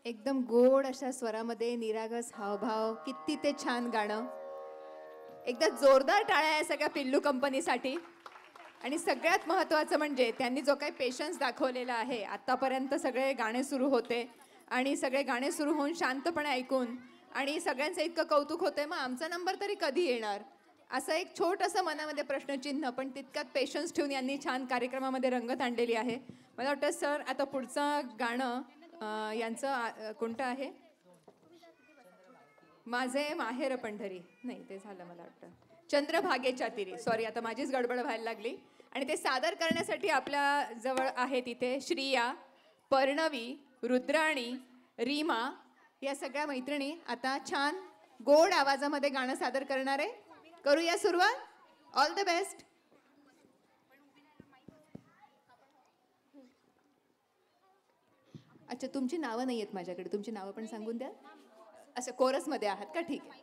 एकदम गोड अशा स्वरामध्ये निरागस हावभाव, किती ते छान गाणं. एकदा जोरदार टाळ्या या सगळ्या पिल्लू कंपनीसाठी. आणि सगळ्यात महत्त्वाचं म्हणजे त्यांनी जो काही पेशन्स दाखवलेला आहे. आत्तापर्यंत सगळे गाणे सुरू होते आणि सगळे गाणे सुरू होऊन शांतपणे ऐकून आणि सगळ्यांचं इतकं कौतुक होतंय, मग आमचा नंबर तरी कधी येणार, असं एक छोटंसं मनामध्ये प्रश्नचिन्ह, पण तितक्यात पेशन्स ठेवून यांनी छान कार्यक्रमामध्ये रंगत आणलेली आहे. मला वाटतं सर आता पुढचं गाणं यांचं कोणतं आहे? माझे माहेर पंढरी, नाही ते झालं मला वाटतं. चंद्रभागेच्या तीरी, सॉरी आता माझीच गडबड व्हायला लागली. आणि ते सादर करण्यासाठी आपल्या जवळ आहे तिथे श्रिया, पर्णवी, रुद्राणी, रीमा या सगळ्या मैत्रिणी आता छान गोड आवाजामध्ये गाणं सादर करणार आहे. करूया सुरुवात. All the best. अच्छा, तुमची नावं नाही आहेत माझ्याकडे, तुमची नावं पण सांगून द्या. अच्छा, कोरसमध्ये आहात का? ठीक आहे.